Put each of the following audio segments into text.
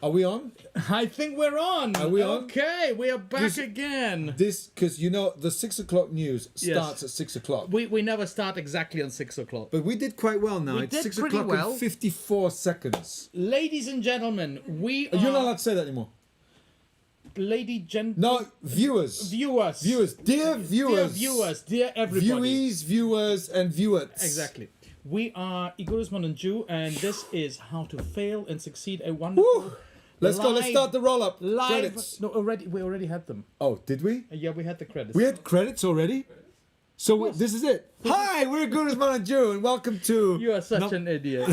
Are we on? I think we're on. Are we on? Okay, we are back again. Because you know the 6 o'clock news starts at 6 o'clock. We never start exactly on 6 o'clock. But we did quite well now. We It's did 6 pretty o'clock well. and 54 seconds. Ladies and gentlemen, we are... You're not allowed to say that anymore. No, viewers. Viewers. Dear viewers. Dear viewers. Dear everybody. Viewees, viewers, and viewers. Exactly. We are Igudesman Joo, and this is How to Fail and Succeed, a wonderful... Let's go. Let's start the roll-up. Live. Credits. No, we already had them. Oh, did we? Yeah, we had the credits. We had credits already? So this is it. Hi, we're Igudesman Joo, and welcome to... You are such an idiot.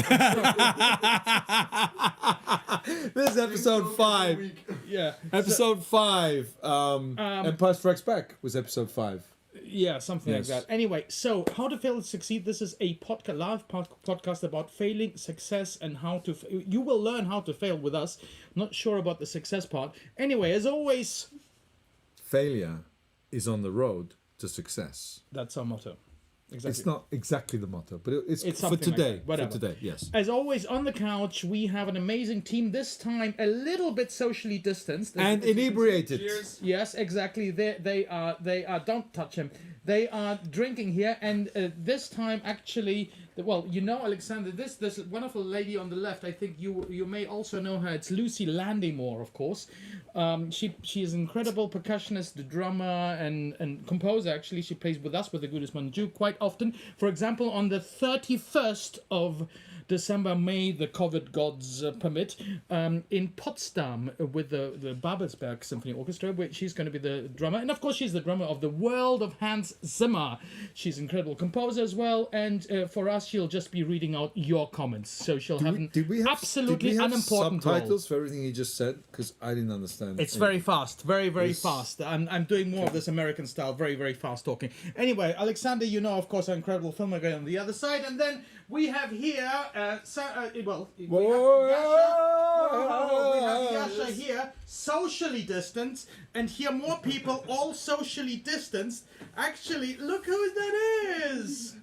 This is episode 5. Yeah. Episode 5. Empire Strikes Back was episode 5. Yeah, something like that. Anyway, so How to Fail and Succeed. This is a live podcast about failing, success, and how to... You will learn how to fail with us. Not sure about the success part. Anyway, as always... Failure is on the road to success. That's our motto. Exactly. It's not exactly the motto, but it's for something today. Like that. For today, yes. As always, on the couch, we have an amazing team. This time, a little bit socially distanced and inebriated. Cheers. Yes, exactly. They are. Don't touch him. They are drinking here, and this time, actually, well, you know, Alexander, this wonderful lady on the left. I think you may also know her. It's Lucy Landymore, of course. She is an incredible percussionist, drummer, and composer. Actually, she plays with us with the Igudesman Joo quite often. For example, on the 31st of December, may the COVID gods permit, in Potsdam with the Babelsberg Symphony Orchestra, where she's going to be the drummer. And of course, she's the drummer of the World of Hans Zimmer. She's an incredible composer as well. And for us, she'll just be reading out your comments. So she'll have absolutely unimportant subtitles for everything you just said? Because I didn't understand. It's very fast, very fast. I'm doing more of this American style, very fast talking. Anyway, Alexander, you know, of course, our incredible filmmaker on the other side. And then we have here... we have Yasha here, socially distanced, and here more people, all socially distanced. Actually, look who that is!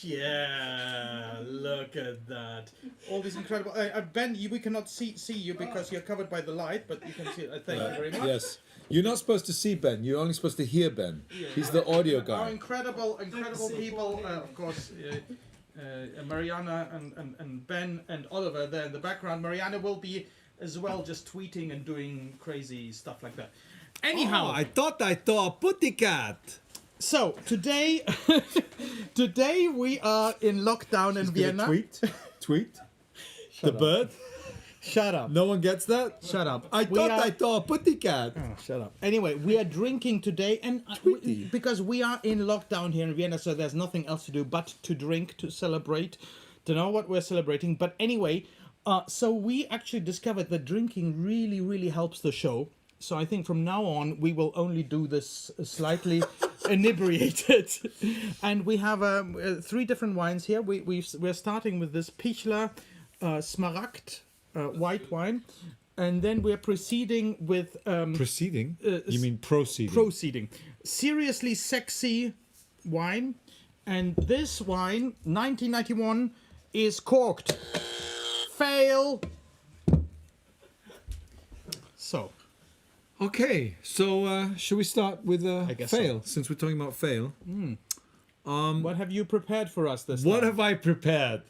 Yeah, look at that. All these incredible... Ben, we cannot see you because you're covered by the light, but you can see it. Thank you very much. Yes. You're not supposed to see Ben. You're only supposed to hear Ben. Yeah. He's the audio guy. Our incredible people, of course... Mariana and Ben and Oliver there in the background. Mariana will be as well just tweeting and doing crazy stuff like that. Anyhow, I thought I saw a putty cat. So today we are in lockdown in Vienna. Tweet. The bird. Shut up. No one gets that? Shut up. I thought I saw a putty cat. Oh, shut up. Anyway, we are drinking today, and because we are in lockdown here in Vienna, so there's nothing else to do but to drink, to celebrate, to know what we're celebrating. But anyway, so we actually discovered that drinking really helps the show. So I think from now on, we will only do this slightly inebriated. And we have 3 different wines here. We're starting with this Pichler Smaragd white wine. And then we're proceeding with... proceeding? You mean proceeding? Proceeding. Seriously sexy wine. And this wine, 1991, is corked. Fail. So... Okay, so should we start with fail, since we're talking about fail? What have you prepared for us this time? What have I prepared?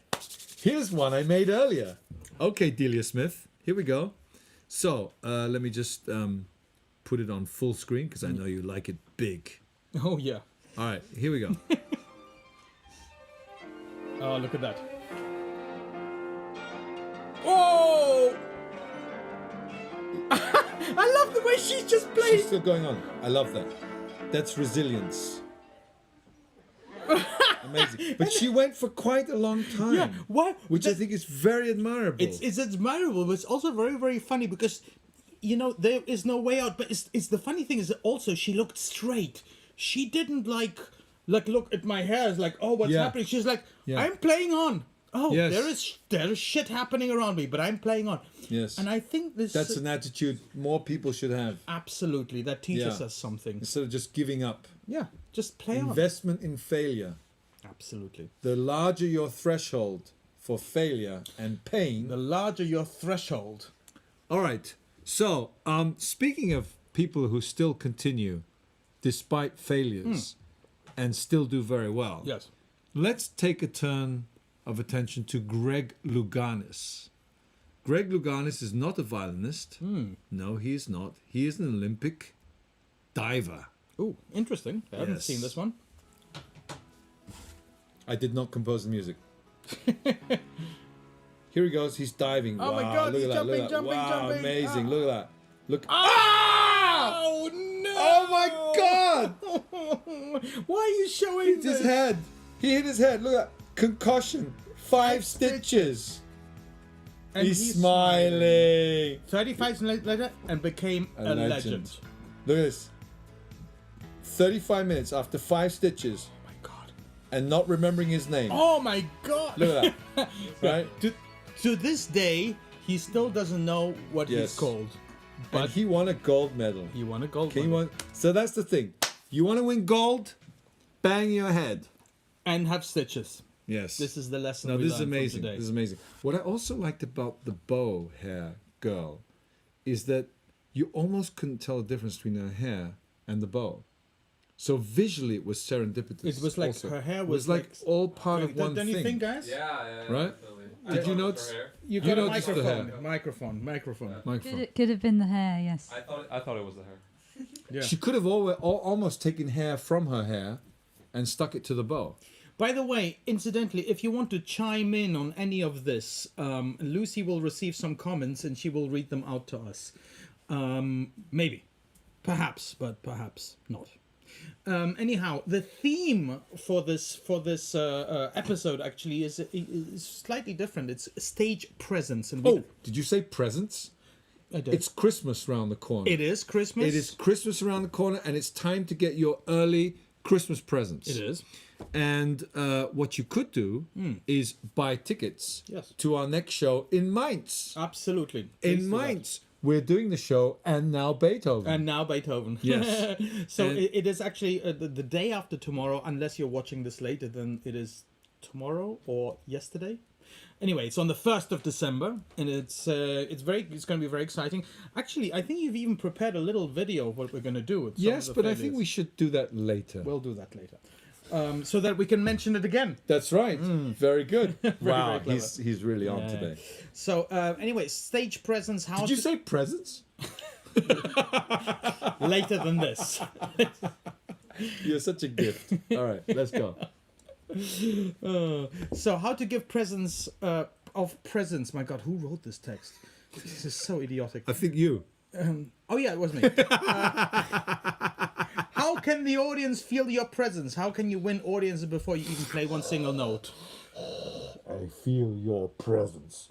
Here's one I made earlier. Okay, Delia Smith, here we go. So, let me just put it on full screen, because I know you like it big. Oh, yeah. All right, here we go. Oh, look at that. Oh! I love the way she's just playing. She's still going on. I love that. That's resilience. Amazing. But she went for quite a long time. Yeah, why? Which I think is very admirable. It's admirable, but it's also very funny because, you know, there is no way out. But it's the funny thing is that also she looked straight. She didn't like look at my hair. It's like, oh, what's happening? She's like, I'm playing on. Oh, yes. there is shit happening around me, but I'm playing on. Yes. And I think that's an attitude more people should have. Absolutely. That teaches us something. Instead of just giving up. Yeah, just play on. Investment in failure. Absolutely. The larger your threshold for failure and pain, the larger your threshold All right. So, speaking of people who still continue despite failures and still do very well, Yes. let's take a turn of attention to Greg Louganis. Greg Louganis is not a violinist. No, he is not. He is an Olympic diver. Ooh, interesting. I haven't Yes. seen this one. I did not compose the music. Here he goes. He's diving. Oh wow, my God, look he's at that. Look at that. jumping, Wow, jumping. amazing. Ah. Look at that. Look. Oh no! Oh my God! Why are you showing Hit this? his head. He hit his head. Look at that. Concussion. 5 stitches. And He's smiling. 35 minutes later and became a legend. Look at this. 35 minutes after 5 stitches Oh my God. and not remembering his name. Oh my God. Look at that. Right? To this day, he still doesn't know what Yes. he's called. But But he won a gold medal. he won a gold Okay, medal. so that's the thing. You want to win gold? Bang your head. And have stitches. Yes. This is the lesson No, we this is learned from amazing. today. This is amazing. What I also liked about the bow hair girl is that you almost couldn't tell the difference between her hair and the bow. So visually, it was serendipitous. It was like also. her hair It was like like- all part of one Don't thing. you think, guys? Yeah, Right? definitely. Did you I thought it was notice? her hair. You You got a noticed the microphone. hair. Microphone. Microphone. Could have been the hair, yes. I thought it was the hair. Yeah. She could have almost taken hair from her hair and stuck it to the bow. By the way, incidentally, if you want to chime in on any of this, Lucy will receive some comments and she will read them out to us. Maybe. Perhaps, but perhaps not. Anyhow, the theme for this episode actually is slightly different. It's stage presence. And Oh, did you say presents? I did. It's Christmas round the corner. It is Christmas. It is Christmas around the corner, and it's time to get your early Christmas presents. It is. And what you could do is buy tickets Yes. to our next show in Mainz. Absolutely. Please In do that. Mainz. We're doing the show, and now Beethoven. And now Beethoven. Yes. So And- it is actually the day after tomorrow, unless you're watching this later, then it is tomorrow or yesterday. Anyway, it's on the 1st of December, and it's going to be very exciting. Actually, I think you've even prepared a little video of what we're going to do. With some Yes, of the but I think failures. we should do that later. We'll do that later, so that we can mention it again. That's right. Very good. Wow, very he's really on Yeah. today. So anyway, stage presence. How Did you say presents? later than this? You're such a gift. All right, let's go. So how to give presents of presents? My God, who wrote this text? This is so idiotic. I think you. Oh yeah, it was me. How can the audience feel your presence? How can you win audiences before you even play one single note? I feel your presence.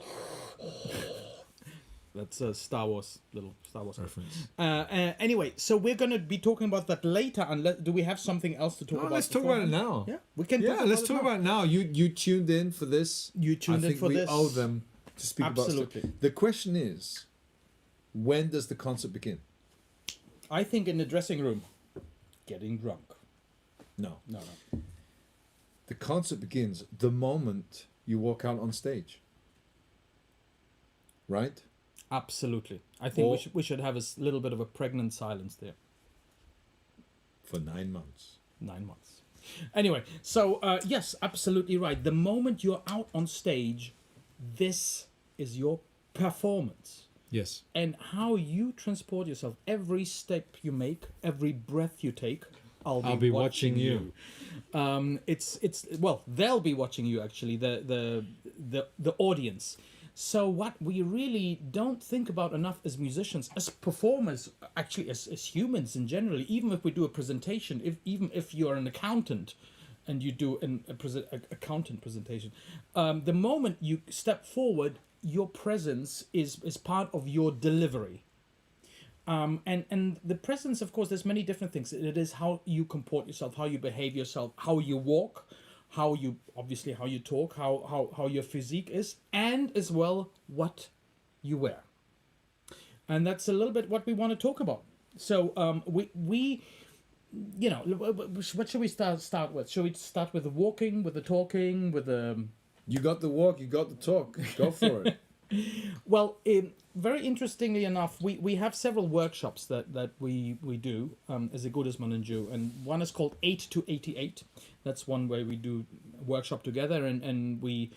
That's a little Star Wars Reference. Anyway, so we're going to be talking about that later. Unless, do we have something else to talk No, about? let's talk about it now. Yeah, we can. Yeah, let's talk about it now. You tuned in for this. You tuned I in think for we this. owe them to speak about Absolutely. stuff. The question is, when does the concert begin? I think in the dressing room, getting drunk. No. No. The concert begins the moment you walk out on stage. Right? Absolutely. I think Or- we should have a little bit of a pregnant silence there. For 9 months. 9 months. Anyway, so yes, absolutely right. The moment you're out on stage, this is your performance. Yes. And how you transport yourself, every step you make, every breath you take, I'll be watching you. It's well, they'll be watching you actually, the audience. So what we really don't think about enough as musicians, as performers, actually as humans in general, even if we do a presentation, even if you're an accountant and you do an accountant presentation, the moment you step forward, your presence is part of your delivery. And the presence, of course, there's many different things. It is how you comport yourself, how you behave yourself, how you walk, how you talk, how your physique is, and as well what you wear. And that's a little bit what we want to talk about. So we you know, what should we start with? Should we start with the walking, with the talking, with the You got the walk, you got the talk. Go for it. Well, very interestingly enough, we have several workshops that we do as Igudesman Joo, and one is called 8 to 88. That's one where we do a workshop together, and we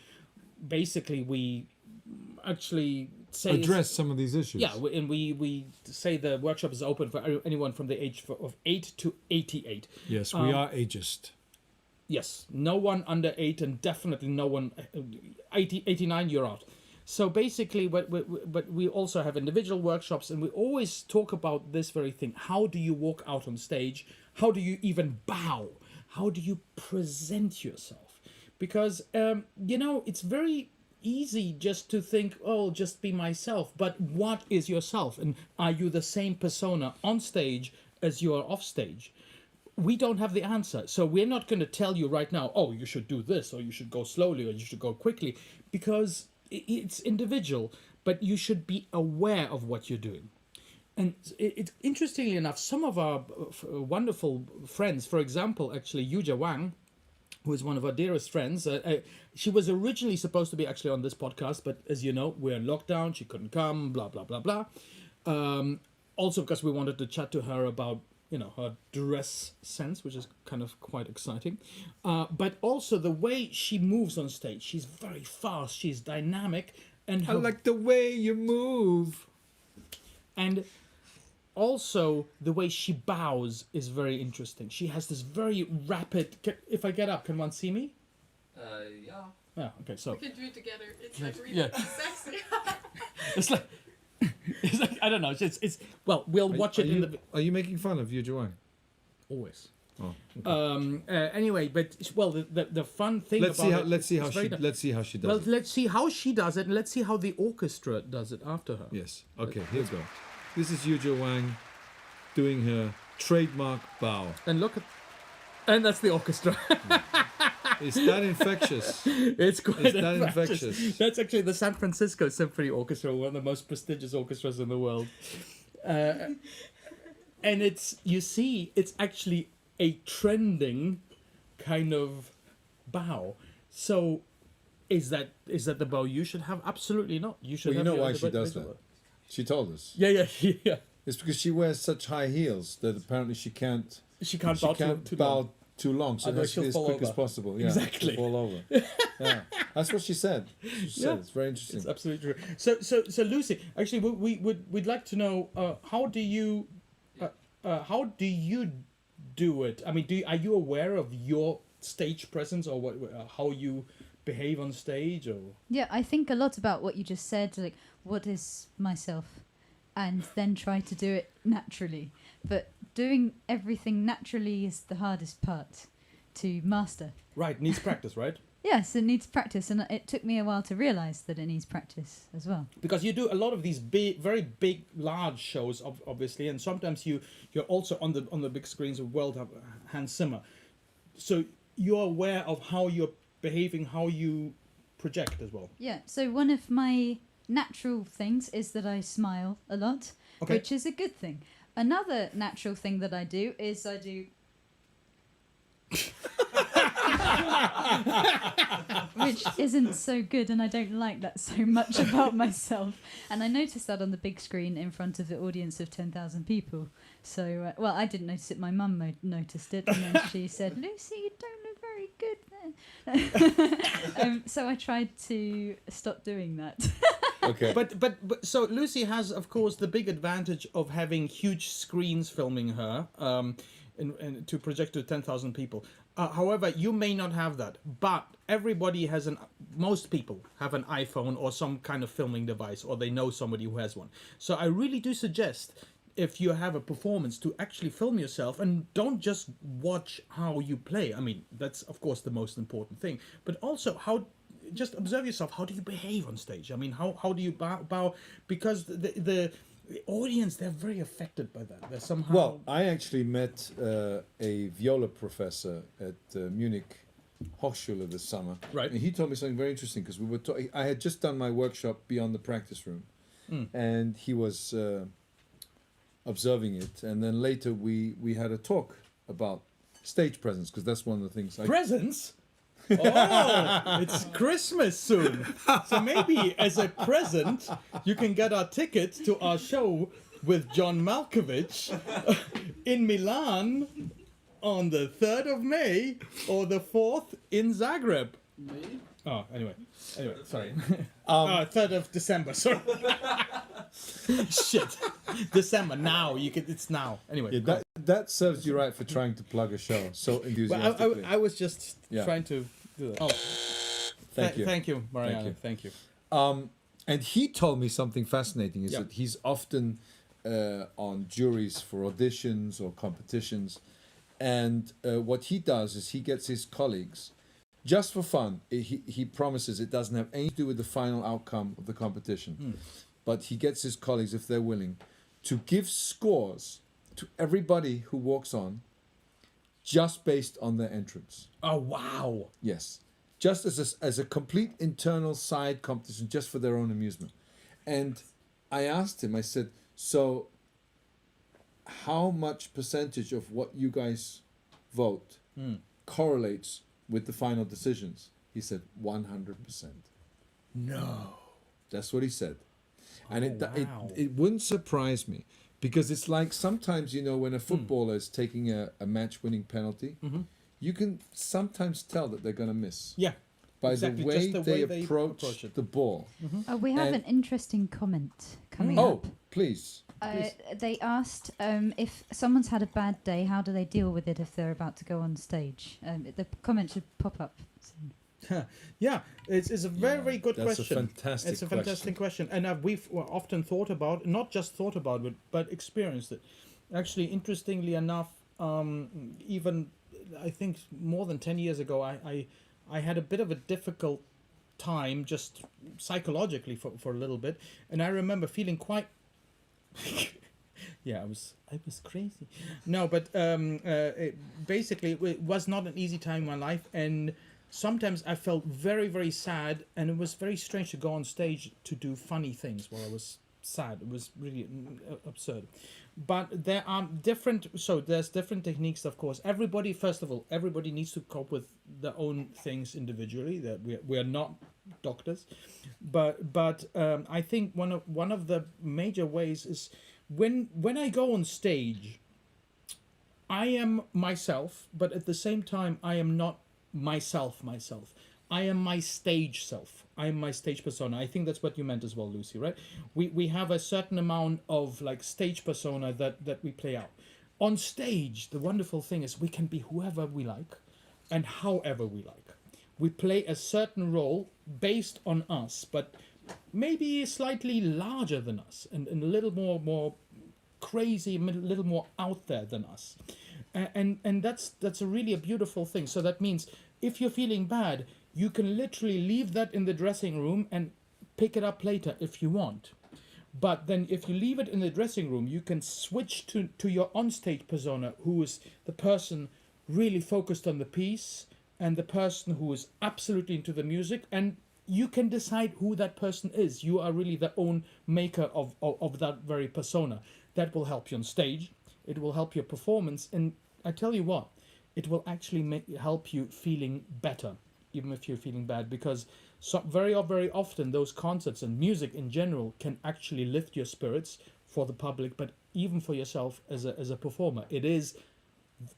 actually say address some of these issues. Yeah, and we say the workshop is open for anyone from the age of 8 to 88. Yes, we are ageist. Yes, no one under 8, and definitely no one 89, you're out. So basically, but we also have individual workshops, and we always talk about this very thing. How do you walk out on stage? How do you even bow? How do you present yourself? Because, it's very easy just to think, oh, just be myself. But what is yourself? And are you the same persona on stage as you are off stage? We don't have the answer. So we're not going to tell you right now, oh, you should do this, or you should go slowly, or you should go quickly, because it's individual, but you should be aware of what you're doing. And it's interestingly enough, some of our wonderful friends, for example, actually, Yuja Wang, who is one of our dearest friends, she was originally supposed to be actually on this podcast, but as you know, we're in lockdown, she couldn't come, blah, blah, blah, blah. Also because we wanted to chat to her about, her dress sense, which is kind of quite exciting. But also the way she moves on stage. She's very fast, she's dynamic. And I like the way you move. And also the way she bows is very interesting. She has this very rapid... If I get up, can one see me? Yeah. Yeah, okay, so... We can do it together. It's like really Yeah. sexy. It's like, I don't know, it's well, we'll watch it in the... Are you making fun of Yuja Wang? Always. Oh, okay. Anyway, but well, the fun thing let's see how she does let's see how she does it, and let's see how the orchestra does it after her. Yes. Okay. Here we go. This is Yuja Wang doing her trademark bow. And and that's the orchestra. Is that infectious? It's quite infectious. That's actually the San Francisco Symphony Orchestra, one of the most prestigious orchestras in the world. And it's actually a trending kind of bow. So is that the bow you should have? Absolutely not. You should. Well, you have know why she does that? bow. She told us. Yeah. It's because she wears such high heels that apparently she can't bow too long, so it has to be as quick as possible. Yeah, exactly. Fall over. Yeah, that's what she said. It's very interesting. It's absolutely true. So Lucy, actually, we'd like to know how do you do it? I mean, are you aware of your stage presence, or how you behave on stage, or? Yeah, I think a lot about what you just said, like what is myself, and then try to do it naturally. But doing everything naturally is the hardest part to master. Right, needs practice, right? Yes, it needs practice, and it took me a while to realise that it needs practice as well. Because you do a lot of these big, very big, large shows, obviously, and sometimes you're also on the big screens of World of Hans Zimmer. So you're aware of how you're behaving, how you project as well. Yeah, so one of my natural things is that I smile a lot, which is a good thing. Another natural thing that I do is I do... which isn't so good, and I don't like that so much about myself. And I noticed that on the big screen in front of the audience of 10,000 people. So, I didn't notice it. My mum noticed it, and then she said, "Lucy, you don't look very good there." So I tried to stop doing that. Okay. But so Lucy has, of course, the big advantage of having huge screens filming her, and to project to 10,000 people. However, you may not have that, but everybody has most people have an iPhone or some kind of filming device, or they know somebody who has one. So I really do suggest, if you have a performance, to actually film yourself, and don't just watch how you play. I mean, that's of course the most important thing, but also just observe yourself. How do you behave on stage? I mean, how do you bow? Because the audience, they're very affected by that. They're somehow... Well, I actually met a viola professor at Munich Hochschule this summer. Right. And he told me something very interesting, because we were I had just done my workshop Beyond the Practice Room, and he was observing it. And then later we had a talk about stage presence, because that's one of the things... Presence? Oh, it's Christmas soon. So maybe as a present, you can get our tickets to our show with John Malkovich in Milan on the 3rd of May or the 4th in Zagreb. Me? Oh, anyway, sorry. 3rd of December, sorry. Shit. December, now. It's now. Anyway. Yeah, that serves you right for trying to plug a show so enthusiastically. I was just trying to do that. Oh, Thank you. Thank you, Mariana. Thank you. And he told me something fascinating is Yeah. that he's often on juries for auditions or competitions. And what he does is he gets his colleagues, just for fun, he promises it doesn't have anything to do with the final outcome of the competition. But he gets his colleagues, if they're willing, to give scores to everybody who walks on just based on their entrance. Oh, wow. Yes. Just as a complete internal side competition, just for their own amusement. And I asked him, I said, so how much percentage of what you guys vote correlates with the final decisions? He said 100%. No. That's what he said. And wow. it wouldn't surprise me, because it's like sometimes, you know, when a footballer is taking a match-winning penalty, you can sometimes tell that they're going to miss. Yeah. By exactly, the way, just the they way approach it. the ball. Oh, we have And- an interesting comment coming Oh, up. please. They asked if someone's had a bad day, how do they deal with it if they're about to go on stage? The comment should pop up soon. Yeah, it's a very, very good That's question. a fantastic It's a fantastic question. And we've often thought about, not just thought about it, but experienced it. Actually, interestingly enough, even I think more than 10 years ago, I had a bit of a difficult time just psychologically for a little bit. And I remember feeling quite... yeah, I was crazy. No, but basically it was not an easy time in my life, and sometimes I felt very, very sad, and it was very strange to go on stage to do funny things while I was sad. It was really absurd. But there are there's different techniques, of course. First of all, everybody needs to cope with their own things individually. That we are not doctors, but I think one of the major ways is when I go on stage, I am myself, but at the same time I am not myself. I am my stage self. I am my stage persona. I think that's what you meant as well, Lucy, right? We have a certain amount of like stage persona that we play out. On stage, the wonderful thing is we can be whoever we like and however we like. We play a certain role based on us, but maybe slightly larger than us and a little more crazy, a little more out there than us. And that's really a beautiful thing. So that means if you're feeling bad, you can literally leave that in the dressing room and pick it up later if you want. But then if you leave it in the dressing room, you can switch to your onstage persona, who is the person really focused on the piece and the person who is absolutely into the music. And you can decide who that person is. You are really the own maker of that very persona. That will help you on stage. It will help your performance. And I tell you what, it will actually help you feeling better, even if you're feeling bad, because very often those concerts and music in general can actually lift your spirits for the public, but even for yourself as a performer. It is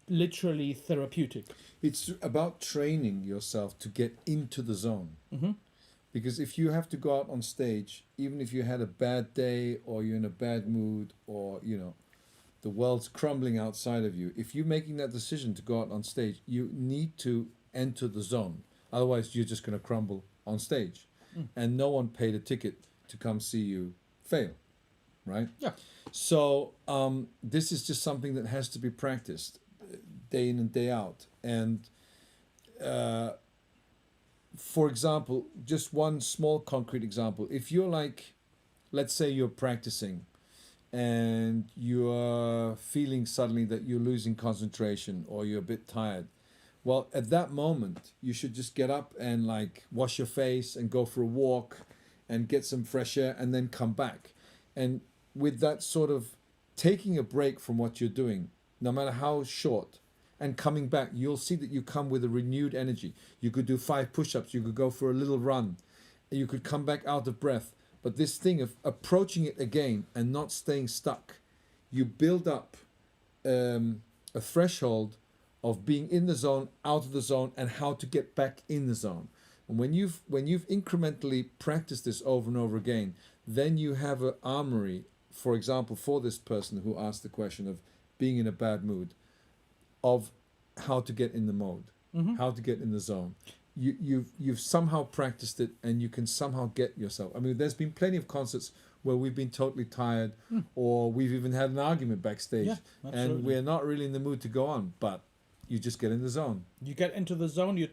literally therapeutic. It's about training yourself to get into the zone. Because if you have to go out on stage, even if you had a bad day or you're in a bad mood or, you know, the world's crumbling outside of you, if you're making that decision to go out on stage, you need to enter the zone. Otherwise, you're just going to crumble on stage. And no one paid a ticket to come see you fail, right? Yeah. So this is just something that has to be practiced day in and day out. And for example, just one small concrete example. If you're like, let's say you're practicing and you're feeling suddenly that you're losing concentration or you're a bit tired, well, at that moment, you should just get up and like wash your face and go for a walk and get some fresh air and then come back. And with that sort of taking a break from what you're doing, no matter how short, and coming back, you'll see that you come with a renewed energy. You could do 5 push-ups, you could go for a little run, you could come back out of breath. But this thing of approaching it again and not staying stuck, you build up a threshold of being in the zone, out of the zone, and how to get back in the zone. And when you've incrementally practiced this over and over again, then you have an armory, for example, for this person who asked the question of being in a bad mood, of how to get in the mode, how to get in the zone. You've somehow practiced it, and you can somehow get yourself. I mean, there's been plenty of concerts where we've been totally tired, or we've even had an argument backstage, and we're not really in the mood to go on, but you just get in the zone. You get into the zone, you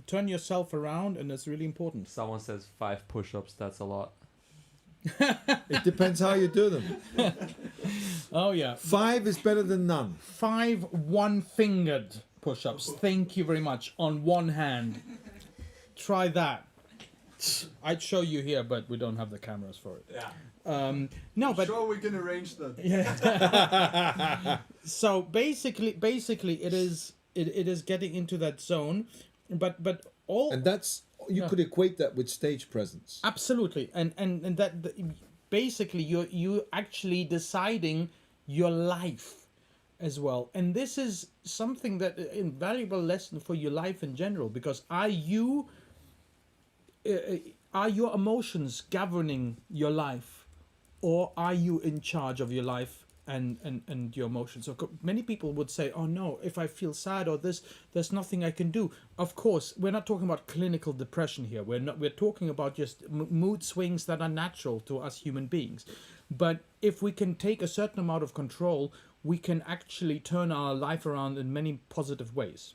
turn yourself around, and it's really important. Someone says 5 push-ups, that's a lot. It depends how you do them. Oh, yeah. 5 is better than none. 5 one-fingered push-ups. Thank you very much. On one hand. Try that. I'd show you here, but we don't have the cameras for it. Yeah. No, but sure we can arrange that. Yeah. So basically, it is getting into that zone, but all. And that's you could equate that with stage presence. Absolutely, and that basically you actually deciding your life as well, and this is something that invaluable lesson for your life in general, because are your emotions governing your life, or are you in charge of your life and your emotions? So many people would say, oh no, if I feel sad or this, there's nothing I can do. Of course, we're not talking about clinical depression here. We're talking about just mood swings that are natural to us human beings. But if we can take a certain amount of control, we can actually turn our life around in many positive ways.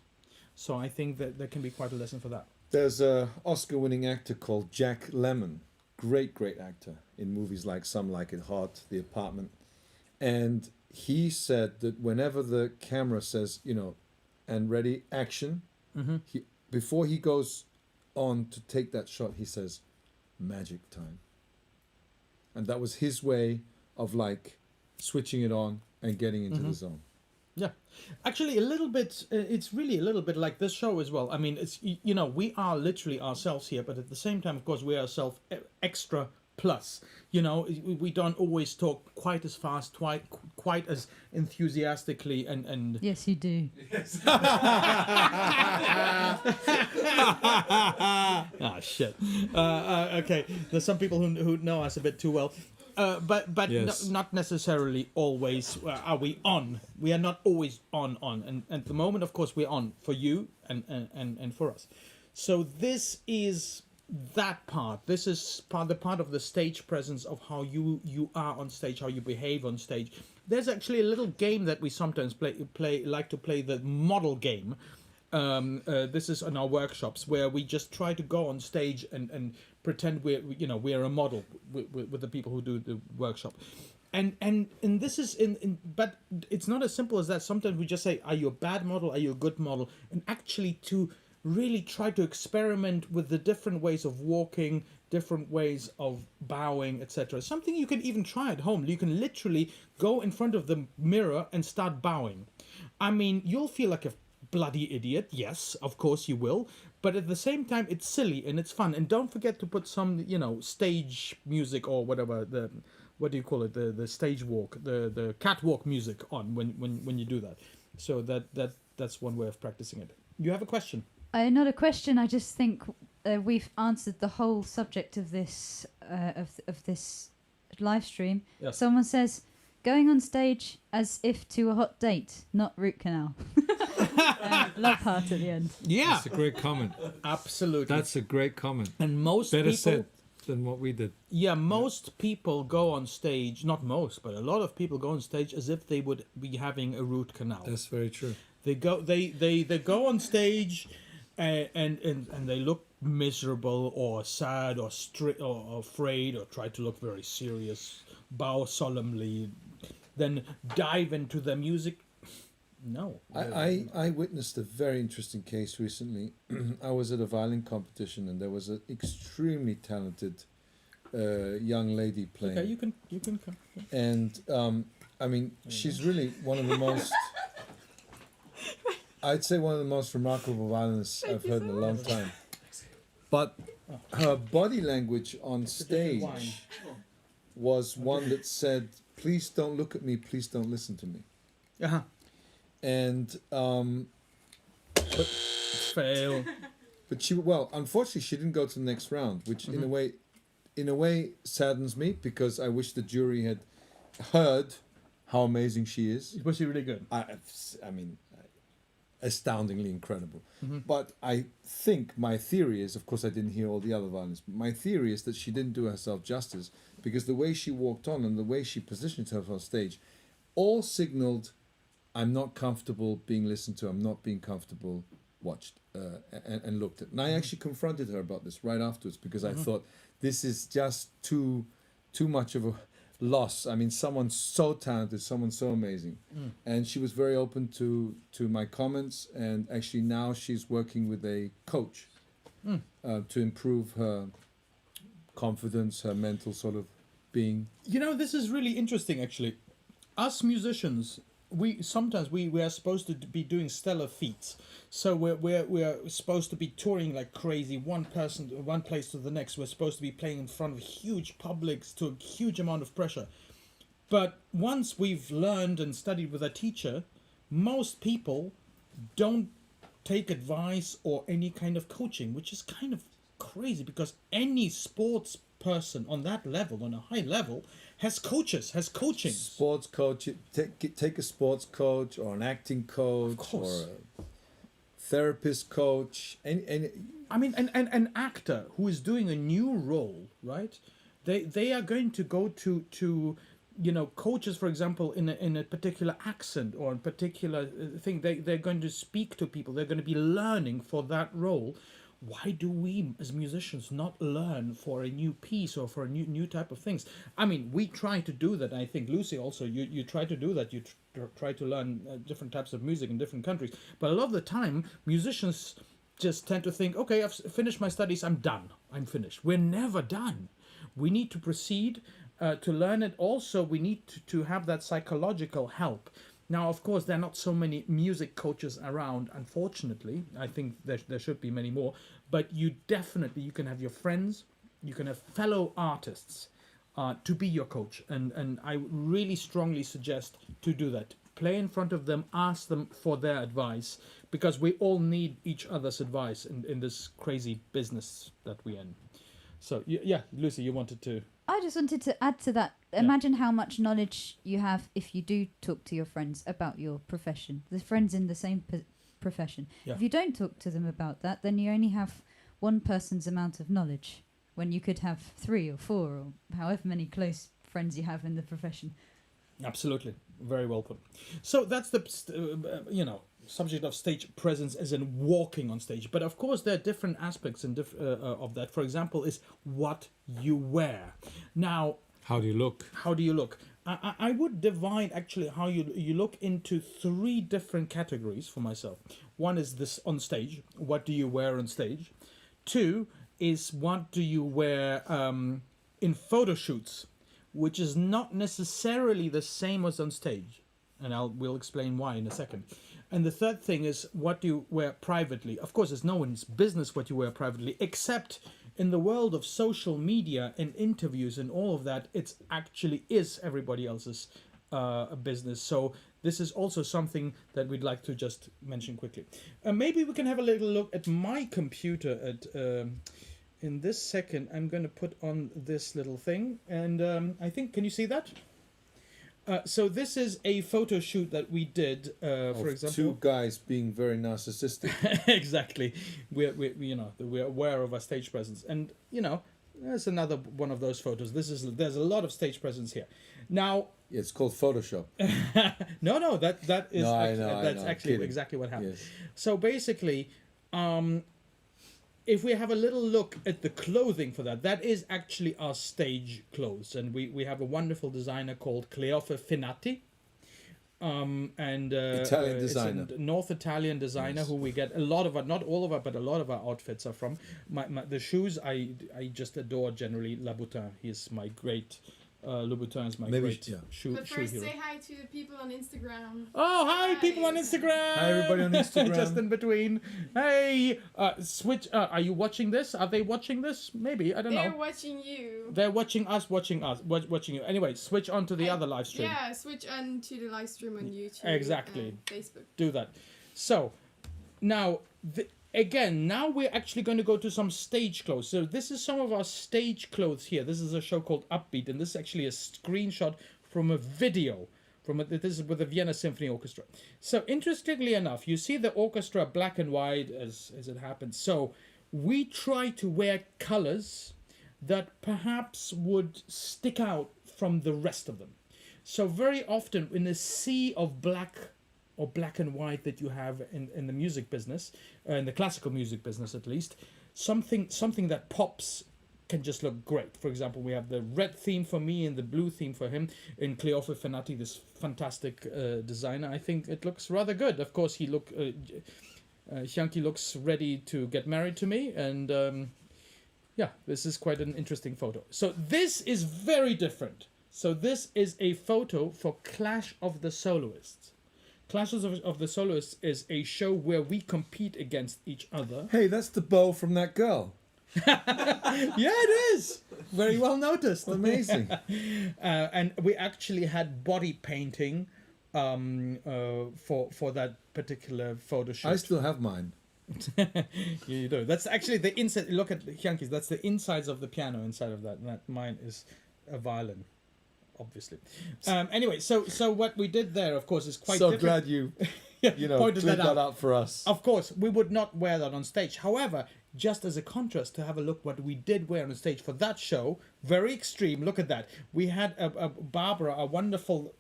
So I think that there can be quite a lesson for that. There's an Oscar-winning actor called Jack Lemmon. Great actor in movies like Some Like It Hot, The Apartment. And he said that whenever the camera says, and ready, action, before he goes on to take that shot, he says, magic time. And that was his way of switching it on and getting into the zone. Yeah, actually a little bit, it's really a little bit like this show as well. I mean, it's, we are literally ourselves here, but at the same time, of course, we are ourselves extra plus. We don't always talk quite as fast, quite as enthusiastically, and Yes, you do. Yes. Shit. Okay, there's some people who know us a bit too well. But Yes. not necessarily always are we on. We are not always on. And at the moment, of course, we're on for you and for us. So this is that part. This is the part of the stage presence of how you are on stage, how you behave on stage. There's actually a little game that we sometimes like to play, the model game. This is in our workshops where we just try to go on stage and pretend we're a model with the people who do the workshop, and this is but it's not as simple as that. Sometimes we just say, are you a bad model, are you a good model, and actually to really try to experiment with the different ways of walking, different ways of bowing, etc. Something you can even try at home. You can literally go in front of the mirror and start bowing. I mean, you'll feel like a bloody idiot, yes, of course you will, but at the same time it's silly and it's fun. And don't forget to put some stage music or whatever, what do you call it, the stage walk, the catwalk music on when you do that. So that's one way of practicing it. You have a question? Not a question. I just think we've answered the whole subject of this of this live stream. Yes. Someone says, going on stage as if to a hot date, not root canal. Love heart at the end. Yeah, That's a great comment. absolutely. That's a great comment. And most Better people, said than what we did. Yeah, most people go on stage, not most, but a lot of people go on stage as if they would be having a root canal. That's very true. They go on stage and they look miserable or sad or or afraid, or try to look very serious, bow solemnly, then dive into the music. No. I witnessed a very interesting case recently. I was at a violin competition and there was an extremely talented young lady playing. Okay, you can come. And I mean, she's really one of the most I'd say one of the most remarkable violinists I've heard in a long time. But her body language on stage was one that said, "Please don't look at me. Please don't listen to me." Uh-huh. And Fail. but unfortunately, she didn't go to the next round, which in a way saddens me, because I wish the jury had heard how amazing she is. Was she really good? I mean, astoundingly incredible. But I think my theory is, of course, I didn't hear all the other violins. But my theory is that she didn't do herself justice, because the way she walked on and the way she positioned herself on stage, all signaled, "I'm not comfortable being listened to. I'm not being comfortable watched and looked at." And I actually confronted her about this right afterwards, because I thought this is just too much of a loss. I mean, someone so talented, someone so amazing, and she was very open to my comments. And actually now she's working with a coach to improve her confidence, her mental sort of being. You know, this is really interesting, actually. Us musicians, we are supposed to be doing stellar feats. So we're supposed to be touring like crazy, one place to the next. We're supposed to be playing in front of huge publics to a huge amount of pressure. But once we've learned and studied with a teacher, most people don't take advice or any kind of coaching, which is kind of crazy, because any sports person on that level, on a high level, has coaching. Sports coach, take a sports coach or an acting coach or a therapist coach. I mean, an actor who is doing a new role, right? They are going to go to coaches, for example, in a particular accent or a particular thing. They're going to speak to people. They're going to be learning for that role. Why do we as musicians not learn for a new piece or for a new type of things? I mean, we try to do that. I think, Lucy, also, you try to do that. You try to learn different types of music in different countries. But a lot of the time, musicians just tend to think, okay, I've finished my studies, I'm done. I'm finished. We're never done. We need to proceed to learn it. Also, we need to have that psychological help. Now, of course, there are not so many music coaches around, unfortunately. I think there should be many more. But you can have your friends, you can have fellow artists to be your coach. And I really strongly suggest to do that. Play in front of them, ask them for their advice, because we all need each other's advice in this crazy business that we're in. So, yeah, Lucy, you wanted to... I just wanted to add to that. Imagine how much knowledge you have if you do talk to your friends about your profession. The friends in the same profession. Yeah. If you don't talk to them about that, then you only have one person's amount of knowledge, when you could have 3 or 4 or however many close friends you have in the profession. Absolutely. Very well put. So that's the, subject of stage presence as in walking on stage. But of course, there are different aspects of that. For example, is what you wear. Now, How do you look? how do you look? I would divide actually how you look into 3 different categories for myself. One is this on stage. What do you wear on stage? 2 is what do you wear in photo shoots, which is not necessarily the same as on stage. And we'll explain why in a second. And the third thing is what do you wear privately. Of course, it's no one's business what you wear privately, except in the world of social media and interviews and all of that, it actually is everybody else's business. So this is also something that we'd like to just mention quickly. Maybe we can have a little look at my computer in this second. I'm going to put on this little thing. And I think, can you see that? So this is a photo shoot that we did, for example. 2 guys being very narcissistic. Exactly. We're aware of our stage presence, and there's another one of those photos. There's a lot of stage presence here. Now, Yeah, it's called Photoshop. no, that is No, I actually, know, that's actually kidding. exactly what happened. Yes. So basically, if we have a little look at the clothing for that is actually our stage clothes, and we have a wonderful designer called Cleofe Finati, and Italian designer, it's a North Italian designer, who we get a lot of our, not all of our, but a lot of our outfits are from. The shoes I just adore generally. Labutin, he's my great Louboutin is my Maybe great yeah. shoe But first, hero. say hi to the people on Instagram. Oh, hi, people on Instagram. Hi, everybody on Instagram. Just in between. Hey, switch. Are you watching this? Are they watching this? Maybe. I don't They're know. watching you. They're watching us, watching you. Anyway, switch on to the other live stream. Yeah, switch on to the live stream on YouTube. Exactly. And Facebook. Do that. So, now, again, now we're actually going to go to some stage clothes. So this is some of our stage clothes here. This is a show called Upbeat, and this is actually a screenshot from a video. This is with the Vienna Symphony Orchestra. So interestingly enough, you see the orchestra black and white as it happens. So we try to wear colors that perhaps would stick out from the rest of them. So very often in a sea of black or black and white that you have in the music business, in the classical music business at least, something that pops can just look great. For example, we have the red theme for me and the blue theme for him in Cleofe Fenati, this fantastic designer. I think it looks rather good. Of course, Hyung-ki looks ready to get married to me, and yeah, this is quite an interesting photo. So this is very different. So this is a photo for Clash of the Soloists. Clashes of the Soloists is a show where we compete against each other. Hey, that's the bow from that girl. Yeah, it is. Very well noticed. Amazing. And we actually had body painting for that particular photo shoot. I still have mine. You do. That's actually the inside. Look at Hyung-ki's. That's the insides of the piano inside of that. And that mine is a violin, obviously. Anyway, so what we did there, of course, is quite so different. glad you Pointed cleared that that out for us. Of course, we would not wear that on stage. However, just as a contrast, to have a look what we did wear on stage for that show, very extreme. Look at that. We had a Barbara, a wonderful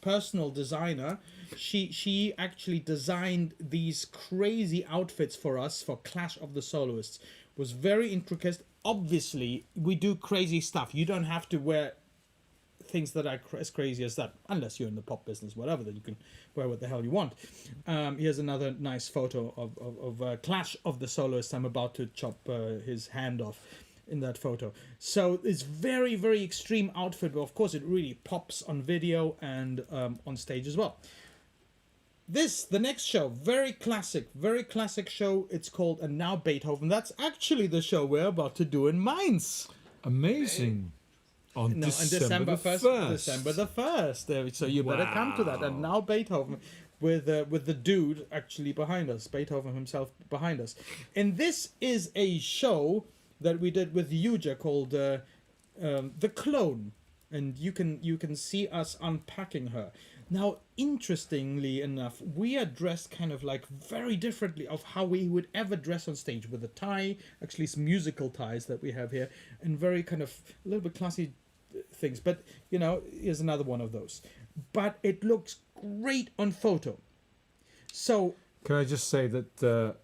personal designer. She actually designed these crazy outfits for us for Clash of the Soloists. It was very intricate. Obviously, we do crazy stuff. You don't have to wear things that are as crazy as that, unless you're in the pop business, whatever, that you can wear what the hell you want. Here's another nice photo of Clash of the Soloists. I'm about to chop his hand off in that photo. So it's very, very extreme outfit, but of course it really pops on video and on stage as well. The next show, very classic show. It's called And Now Beethoven. That's actually the show we're about to do in Mainz. Amazing. On December 1st. December the 1st. So you better come to that. And Now Beethoven with the dude actually behind us, Beethoven himself behind us. And this is a show that we did with Yuja called The Clone. And you can see us unpacking her. Now, interestingly enough, we are dressed kind of like very differently of how we would ever dress on stage, with a tie, actually some musical ties that we have here, and very kind of a little bit classy things. But, here's another one of those. But it looks great on photo. So... Can I just say that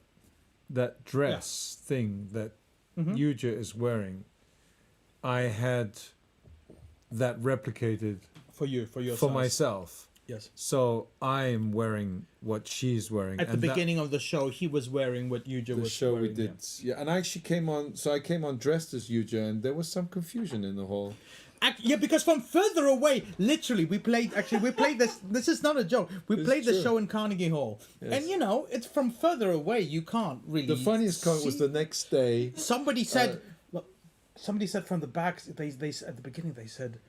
that dress thing that Yuja is wearing, I had that replicated for your for size. Myself. Yes. So I'm wearing what she's wearing. At the beginning of the show, he was wearing what Yuja was wearing. The show we did, yeah. And I actually came on dressed as Yuja, and there was some confusion in the hall. Yeah, because from further away, literally, we played this. This is not a joke. We played the show in Carnegie Hall, yes. And it's from further away. You can't really. The funniest comment was the next day. Somebody said, somebody said from the back. They at the beginning they said,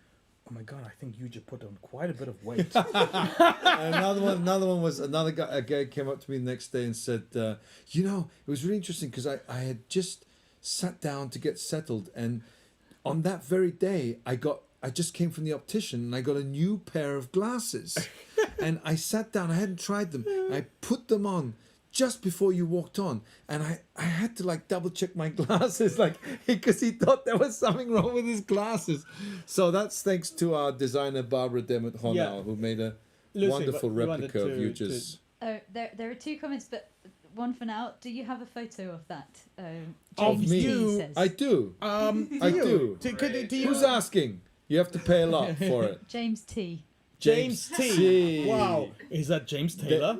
"Oh my God, I think you just put on quite a bit of weight." Another one was a guy came up to me the next day and said, it was really interesting because I had just sat down to get settled, and on that very day I just came from the optician and I got a new pair of glasses, and I sat down. I hadn't tried them. I put them on just before you walked on, and I had to double check my glasses, because he thought there was something wrong with his glasses. So that's thanks to our designer Barbara Demet Honau, who made a wonderful replica of Yuja's. Oh, there are two comments, but one for now. Do you have a photo of that? Of James me? T says. I do. I do. Who's asking? You have to pay a lot for it. James T. James T. Wow, is that James Taylor?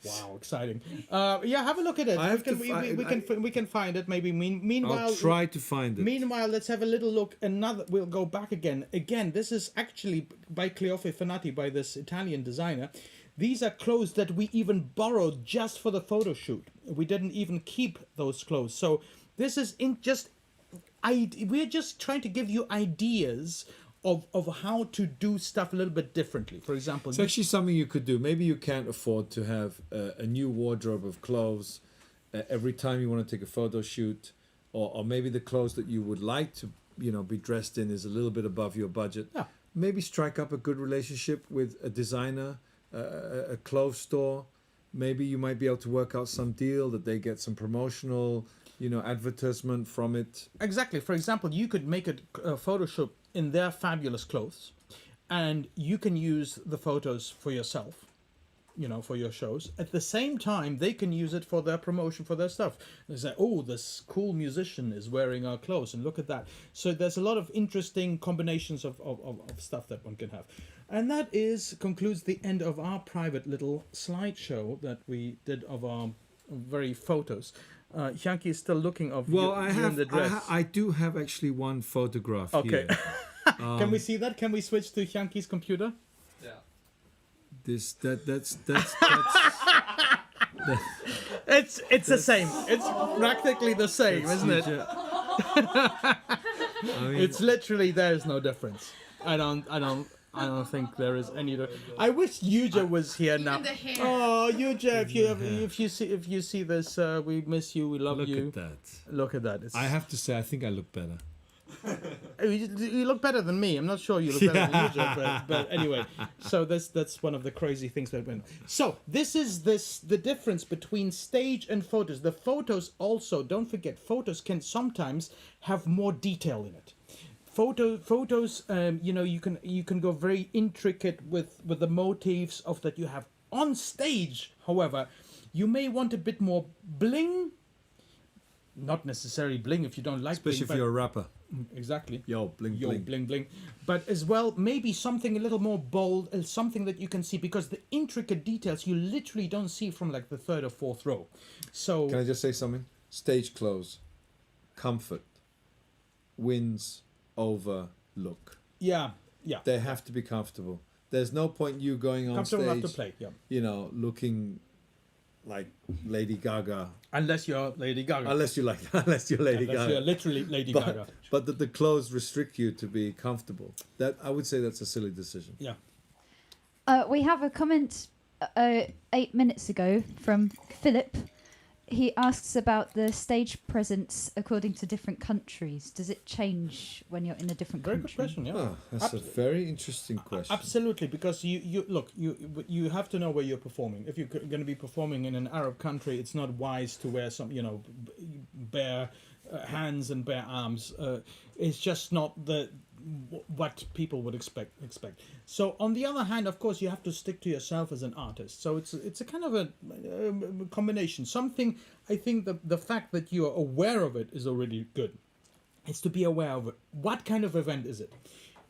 Wow, exciting. Yeah, have a look at it. I have to We can find it. Maybe meanwhile. I'll try to find it. Meanwhile, let's have a little look. We'll go back again. Again, this is actually by Cleofe Fenati, by this Italian designer. These are clothes that we even borrowed just for the photo shoot. We didn't even keep those clothes. So this is we're just trying to give you ideas of how to do stuff a little bit differently. For example, It's actually something you could do. Maybe you can't afford to have a new wardrobe of clothes every time you want to take a photo shoot, or maybe the clothes that you would like to, be dressed in is a little bit above your budget. Yeah. Maybe strike up a good relationship with a designer, a clothes store. Maybe you might be able to work out some deal that they get some promotional, advertisement from it. exactly. For example, you could make a photo shoot in their fabulous clothes, and you can use the photos for yourself, for your shows. At the same time, they can use it for their promotion, for their stuff. They say, oh, this cool musician is wearing our clothes, and look at that. So there's a lot of interesting combinations of stuff that one can have. And that concludes the end of our private little slideshow that we did of our very photos. Hyung-ki is still looking of Well, you in the dress. I do have actually one photograph Okay. here. Can we see that? Can we switch to Hyung-ki's computer? Yeah. That's It's the same. It's practically the same, isn't it? I mean, It's literally there's no difference. I don't think there is any. I wish Yuja was here now. the hair. Oh, Yuja, if you see this, we miss you. We love look you. at that. Look at that. It's, I have to say, I think I look better. you look better than me. I'm not sure you look better than Yuja, but anyway. So that's one of the crazy things that went. So this is the difference between stage and photos. The photos also, don't forget, photos can sometimes have more detail in it. Photos, you can go very intricate with the motifs of that you have on stage. However, you may want a bit more bling. Not necessarily bling if you don't like Especially bling, if you're a rapper. exactly. Yo, bling, Yo, bling. bling bling, but as well maybe something a little more bold, something that you can see, because the intricate details you literally don't see from like the third or fourth row. So Can I just say something? Stage clothes, comfort, wins over look. yeah, They have to be comfortable. There's no point you going on comfortable enough stage, to play. Yeah, looking like Lady Gaga. unless you're Lady Gaga. Unless you're Lady Unless Gaga. you're literally Lady Gaga. But the clothes restrict you to be comfortable. That I would say that's a silly decision. Yeah. We have a comment 8 minutes ago from Philip. He asks about the stage presence according to different countries. Does it change when you're in a different Very country? good question. Yeah. Oh, that's a very interesting question. Absolutely, because you have to know where you're performing. If you're going to be performing in an Arab country, it's not wise to wear some, bare hands and bare arms. It's just not what people would expect. So on the other hand, of course, you have to stick to yourself as an artist. So it's a kind of a combination. Something, I think the fact that you are aware of it is already good. It's to be aware of it. What kind of event is it?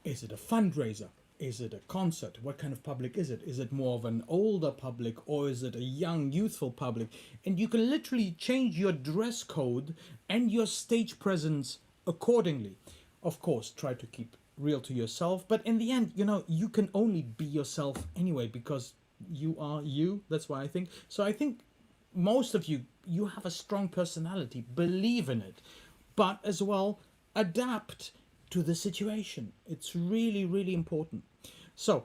Is it a fundraiser? Is it a concert? What kind of public is it? Is it more of an older public, or is it a young, youthful public? And you can literally change your dress code and your stage presence accordingly. Of course, try to keep real to yourself, but in the end, you can only be yourself anyway, because you are you. That's why I think. So I think most of you have a strong personality, believe in it, but as well adapt to the situation. It's really, really important. So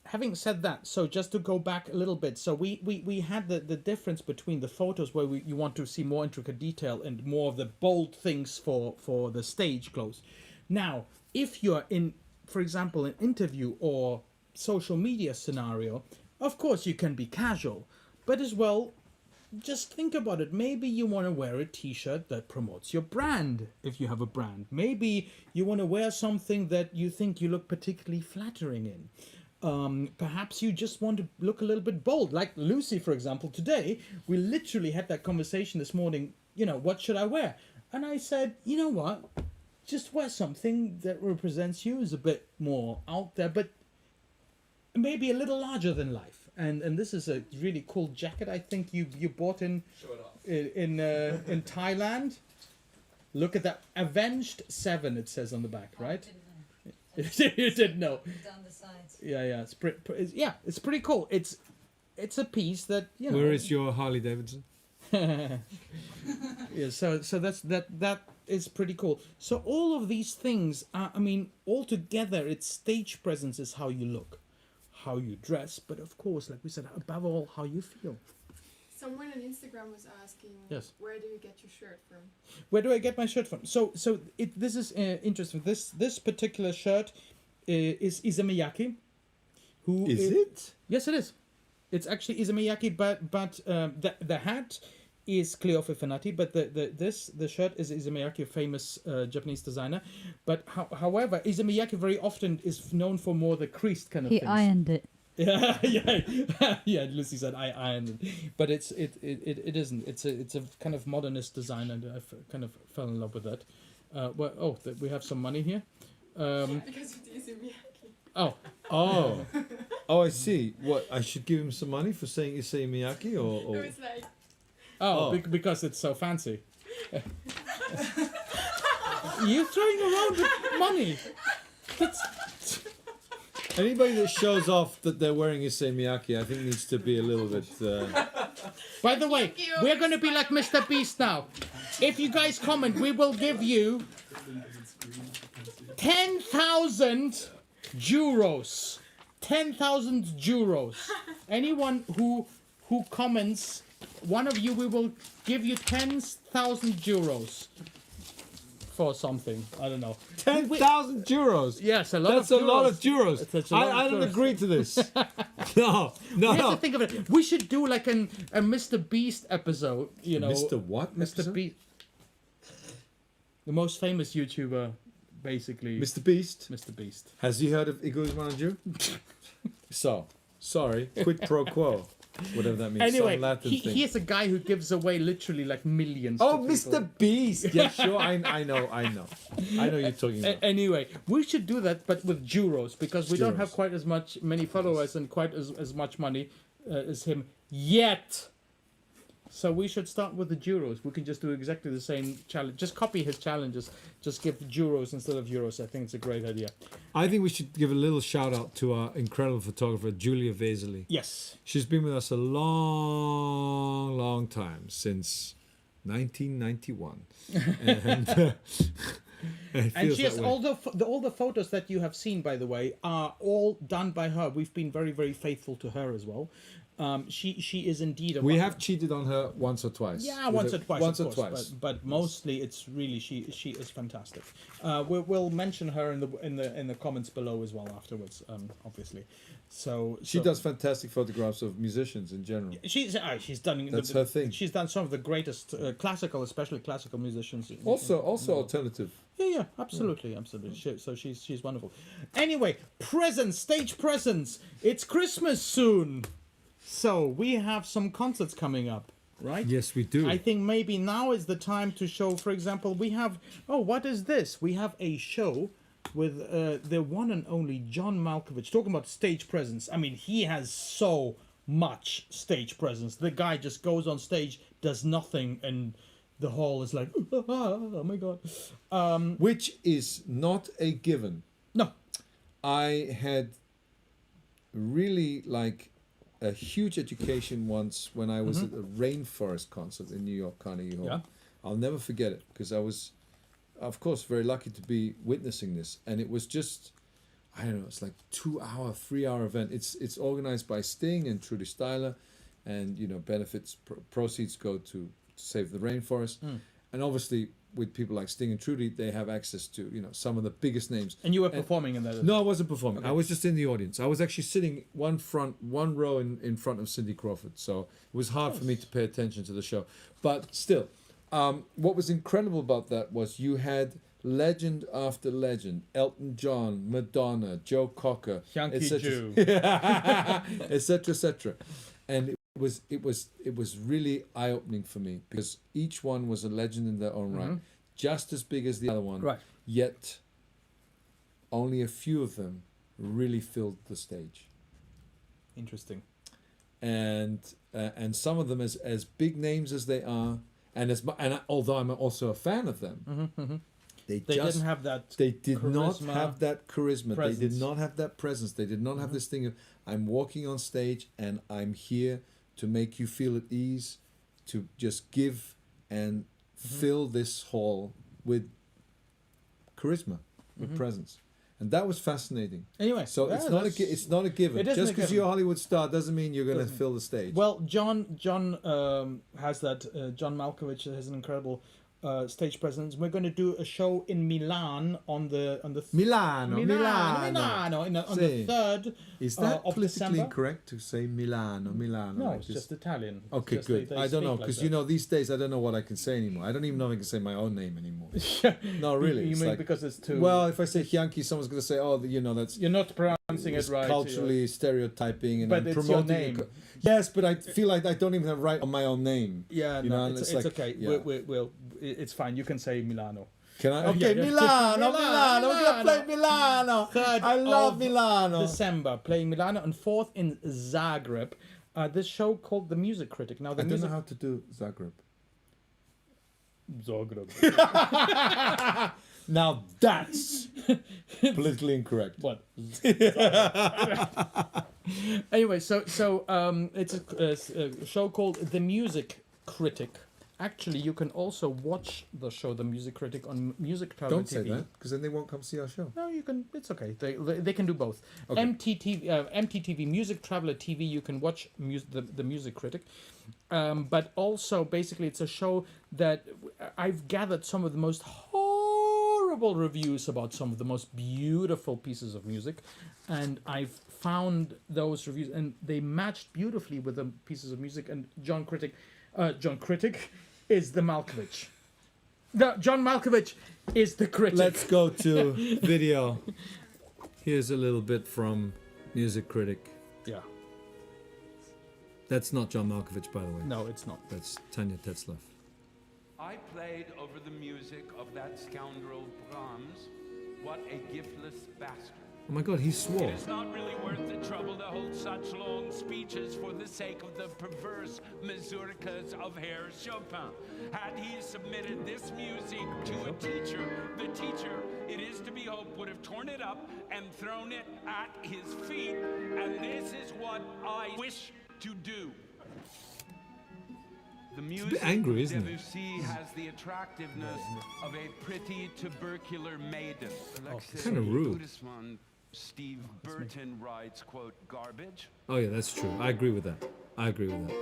having said that, so just to go back a little bit, so we had the difference between the photos where you want to see more intricate detail and more of the bold things for the stage clothes. Now, if you're in, for example, an interview or social media scenario, of course you can be casual, but as well, just think about it. Maybe you want to wear a t-shirt that promotes your brand, if you have a brand. Maybe you want to wear something that you think you look particularly flattering in. Perhaps you just want to look a little bit bold. Like Lucy, for example, today, we literally had that conversation this morning, what should I wear? And I said, you know what? Just wear something that represents you as a bit more out there, but maybe a little larger than life. and this is a really cool jacket. I think you bought in Thailand. Look at that, Avenged 7. It says on the back, right? You didn't know. Down the sides. Yeah. It's pretty cool. It's a piece that Where is your Harley Davidson? Yeah, so that is pretty cool. So all of these things are, I mean, all together, it's stage presence is how you look, how you dress, but of course, like we said, above all, how you feel. Someone on Instagram was asking, Yes. where do you get your shirt from? Where do I get my shirt from? So this is interesting. This particular shirt is Izumiyaki. Who Is it? Yes, it is. It's actually Izumiyaki, but the hat is Cleofe Fenati, but the shirt is Izumiyaki, a famous Japanese designer. But however, Izumiyaki very often is known for more the creased kind of He things. ironed it. Yeah. Lucy said I ironed it, but it isn't. It's a kind of modernist design, and I kind of fell in love with that. We have some money here. Because of the Izumiyaki. Oh, I see. What, I should give him some money for saying Issei Miyake, or? It was like, Because it's so fancy. You're throwing around the money. Anybody that shows off that they're wearing Issei Miyake, I think needs to be a little bit. By the way, Thank you. we're going to be like Mr. Beast now. If you guys comment, we will give you 10,000 euros. 10,000 euros. Anyone who comments, one of you, we will give you 10,000 euros for something. I don't know. 10,000 euros. Yes, a lot That's of a euros. lot of euros. That's a lot I of don't euros. agree to this. No. We have to think of it. We should do like a Mr. Beast episode. You know, Mr. What? Mr. Beast, the most famous YouTuber, basically. Mr. Beast. Mr. Beast. Has he heard of Igudesman Joo? So, sorry, quid pro quo, whatever that means. Anyway, some Latin thing. he is a guy who gives away literally like millions. Oh, to people. Mr. Beast. Yeah, sure. I know. I know you're talking about. Anyway, we should do that, but with euros, because we don't Euros. have quite as many followers and quite as much money as him yet. So we should start with the euros. We can just do exactly the same challenge. Just copy his challenges. Just give euros instead of euros. I think it's a great idea. I think we should give a little shout out to our incredible photographer, Julia Vesely. Yes. She's been with us a long, long time, since 1991. And she has all the photos that you have seen, by the way, are all done by her. We've been very, very faithful to her as well. She is indeed We have cheated on her once or twice. Yeah, once or twice. Once of or course, twice. but mostly it's really she is fantastic. We'll mention her in the comments below as well afterwards, obviously. So She does fantastic photographs of musicians in general. She's done. That's her thing. She's done some of the greatest classical, especially classical musicians. Also alternative. Yeah, absolutely. She's wonderful. Anyway, stage presents. It's Christmas soon, so we have some concerts coming up, right? Yes, we do. I think maybe now is the time to show. For example, we have. Oh, what is this? We have a show with the one and only John Malkovich. Talking about stage presence. I mean, he has so much stage presence. The guy just goes on stage, does nothing, and the hall is like, oh my god. Which is not a given. No. I had really like a huge education once when I was at a Rainforest concert in New York, Carnegie Hall. Yeah. I'll never forget it because I was, of course, very lucky to be witnessing this. And it was just, I don't know, it's like 2-hour, 3-hour event. It's organized by Sting and Trudy Styler, and benefits proceeds go to save the rainforest. And obviously with people like Sting and Trudy, they have access to some of the biggest names. And you were performing in that? No, I wasn't performing. Okay. I was just in the audience. I was actually sitting one row in front of Cindy Crawford, so it was hard for me to pay attention to the show. But still, what was incredible about that was you had legend after legend: Elton John, Madonna, Joe Cocker, Hyung-ki Joo. etc., etc. And it was really eye-opening for me because each one was a legend in their own right, just as big as the other one. Right. Yet only a few of them really filled the stage. Interesting. and some of them as big names as they are, and although I'm also a fan of them, they just didn't have that. they did not charisma, have that charisma. They did presence. not have that presence. They did not have this thing of I'm walking on stage and I'm here to make you feel at ease, to just give and fill this hall with charisma, with presence. And that was fascinating. Anyway, So yeah, it's not a given. it isn't Just a because given. you're a Hollywood star doesn't mean you're going to fill the stage. Well, John has that. John Malkovich has an incredible stage presence. We're going to do a show in Milan on the Milano. on the Sì. 3rd Is that of politically December. incorrect to say Milano? No, like it's this? just Italian. It's Okay, just good. they I don't speak know, like because that. these days I don't know what I can say anymore. I don't even know if I can say my own name anymore. Yeah. No, really. You it's mean like, because it's too? well, if I say Hyung-ki, someone's going to say, oh, that's you're not pronouncing it's it right. culturally stereotyping and But I'm it's your promoting name. Yes, but I feel like I don't even have right on my own name. Yeah, You no, know, and it's it's like- okay. yeah. It's fine. You can say Milano. Can I? Oh, Okay, yeah, yeah. Milano. We're going to play Milano. Milano. 3rd I love of Milano. December, playing Milano, and 4th in Zagreb. This show called The Music Critic. Now, I the don't music know how to do Zagreb. Zagreb. Now that's politically incorrect. What? Anyway, so it's a show called The Music Critic. Actually, you can also watch the show The Music Critic on Music Travel Don't TV. say that, because then they won't come see our show. No, you can. It's okay. They can do both. Okay. MTTV Music Traveler TV. You can watch the Music Critic, but also basically it's a show that I've gathered some of the most horrible reviews about some of the most beautiful pieces of music, and I've found those reviews and they matched beautifully with the pieces of music. And John Critic is the Malkovich. John Malkovich is the critic. Let's go to video. Here's a little bit from Music Critic. Yeah. That's not John Malkovich, by the way. No, it's not. That's Tanya Tetzlaff. I played over the music of that scoundrel Brahms. What a giftless bastard. Oh my God, he swore. It is not really worth the trouble to hold such long speeches for the sake of the perverse mazurkas of Herr Chopin. Had he submitted this music to a teacher, the teacher, it is to be hoped, would have torn it up and thrown it at his feet. And this is what I wish to do. The music bit angry, isn't it? Debussy has the attractiveness of a pretty tubercular maiden. Kinda rude. Igudesman Steve Burton writes, quote, garbage. Oh yeah, that's true. I agree with that.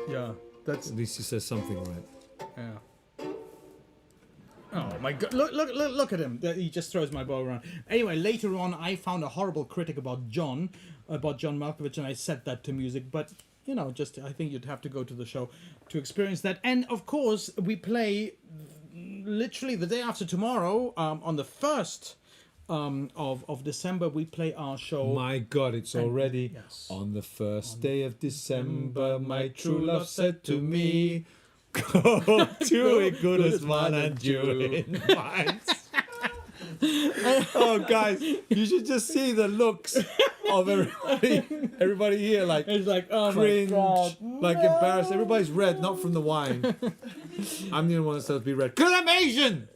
Yeah, that's At least he says something right. yeah. Oh my God! Look at him. He just throws my ball around. Anyway, later on, I found a horrible critic about John Malkovich, and I said that to music. But you know, I think you'd have to go to the show to experience that. And of course, we play literally the day after tomorrow, on the 1st of December. We play our show. My God, it's already yes. on the first day of December. My true love said to me, "Go to Igudesman Joo in Mainz." Oh, guys, you should just see the looks of everybody here, like It's like, oh cringe, my God, like embarrassed. Everybody's red, not from the wine. I'm the only one that says be red because I'm Asian.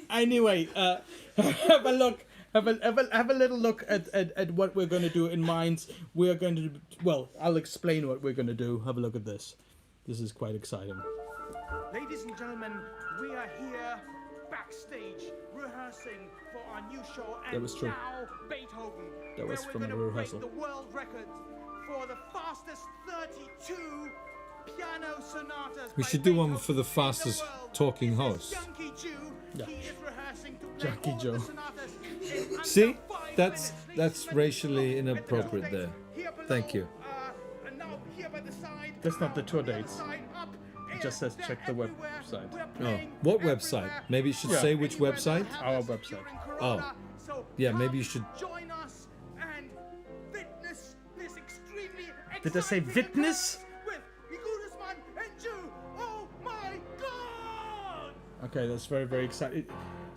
Anyway, have a look. Have a little look at what we're going to do in Mainz. We're going to I'll explain what we're going to do. Have a look at this. This is quite exciting. Ladies and gentlemen, we are here backstage rehearsing for our new show. And That was true. now Beethoven. That was where from we're a gonna rehearsal. break the world record for the fastest 32 piano sonatas. We by should do one Beethoven for the in fastest world. talking This is host. Hyung-ki Joo. Yeah. He is rehearsing to play Hyung-ki all Joo. the sonatas in under See? 5 That's- minutes. that's Please racially with the inappropriate tour dates there. here below, Thank you. And now here by the side. That's not the tour on other dates. side, up, It just says they're check the everywhere. website. We're Oh, playing what website? everywhere. Maybe you should Yeah. say which Anywhere website. that Our happens website. during Corona. So Yeah, maybe come you should- join us and witness this extremely Did I say exciting witness? occurrence with Igudesman Joo. Oh my God! Okay, that's very, very exciting.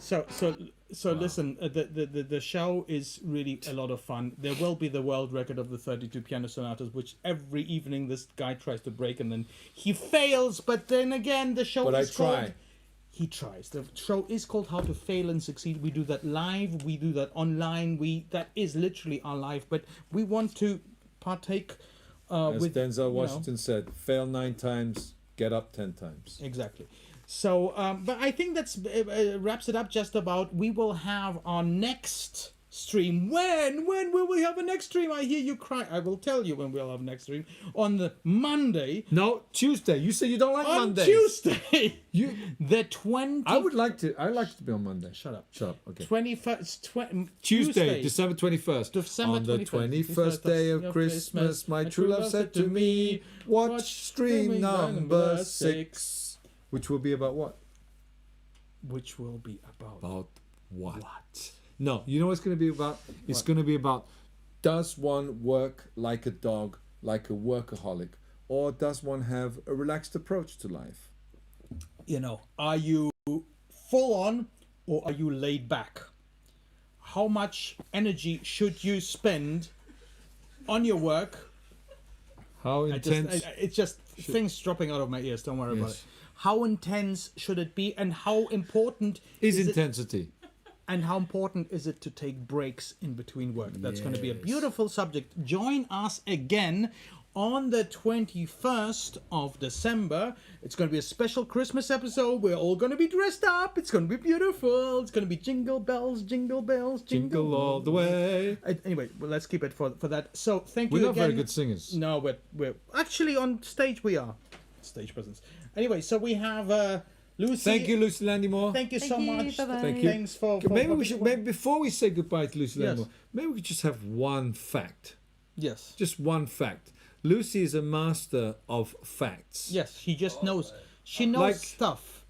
So listen, the show is really a lot of fun. There will be the world record of the 32 piano sonatas, which every evening this guy tries to break and then he fails. But then again, the show But is called... I try. He tries. The show is called How to Fail and Succeed. We do that live. We do that online. That is literally our life. But we want to partake As with Denzel Washington said, fail 9 times, get up 10 times. Exactly. So, but I think that's wraps it up just about. We will have our next stream. When will we have a next stream? I hear you cry. I will tell you when we'll have next stream. On the Monday. No, Tuesday. You say you don't like On Mondays. Tuesday. You. The 20th. I would like to. I like it to be on Monday. Shut up. Shut up. Okay. 21st. Tuesday, December 21st. December on the 21st day of Christmas, my true love said to me, watch stream number 6. Which will be about what? Which will be about. About what? No, you know what it's going to be about? It's going to be about, does one work like a dog, like a workaholic, or does one have a relaxed approach to life? You know, are you full on or are you laid back? How much energy should you spend on your work? How intense? It's just things dropping out of my ears. Don't worry about it. How intense should it be, and how important is intensity? And how important is it to take breaks in between work? That's going to be a beautiful subject. Join us again on the 21st of December. It's going to be a special Christmas episode. We're all going to be dressed up. It's going to be beautiful. It's going to be jingle bells, jingle bells, jingle all the way. Anyway, well, let's keep it for that. So thank you again. We're not again. very good singers. No, we're actually on stage. We are stage presence. Anyway, so we have Lucy. Thank you, Lucy Landymore. Thank you so much. Bye-bye. Thank you. Thanks for maybe before we say goodbye to Lucy Landymore, maybe we could just have one fact. Yes. Just one fact. Lucy is a master of facts. Yes, she just knows. She knows Like, stuff.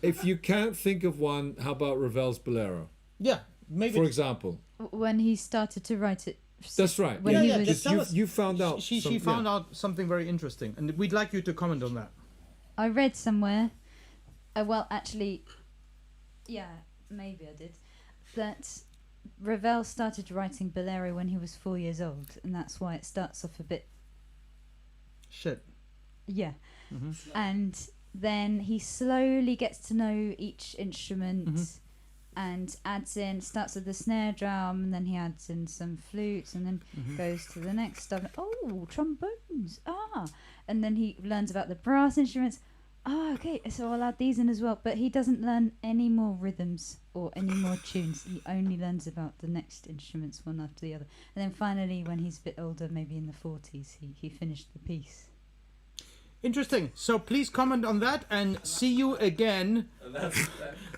If you can't think of one, how about Ravel's Bolero? Yeah, maybe. For example. When he started to write it. That's right. When he was, just you found out. She found out something very interesting, and we'd like you to comment on that. I read somewhere, well, actually, yeah, maybe I did, that Ravel started writing Bolero when he was 4 years old, and that's why it starts off a bit... Shit. Yeah. And then he slowly gets to know each instrument and starts with the snare drum, and then he adds in some flutes, and then goes to the next stuff. Oh, trombones. And then he learns about the brass instruments. Okay, so I'll add these in as well. But he doesn't learn any more rhythms or any more tunes. He only learns about the next instruments one after the other. And then finally, when he's a bit older, maybe in the 40s, he finished the piece. Interesting. So please comment on that, and see you again.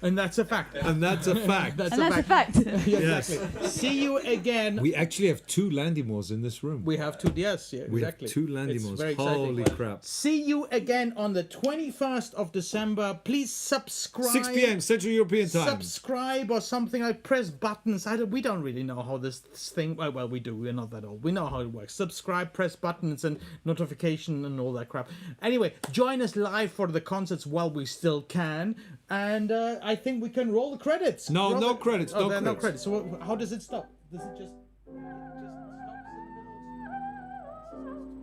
And that's a fact. And that's a fact. That's a fact. Exactly. See you again. We actually have 2 Landymores in this room. We have 2. Yes, yeah, We exactly. have 2 It's Landymores. very exciting. Holy crap. See you again on the 21st of December. Please subscribe. 6 p.m. Central European Time. Subscribe or something. I press buttons. We don't really know how this thing. Well, we do. We're not that old. We know how it works. Subscribe, press buttons, and notification and all that crap. Anyway, join us live for the concerts while we still can. And I think we can roll the credits. No credits. Oh, No there are no credits. credits. So how does it stop? Does it just stops in the middle?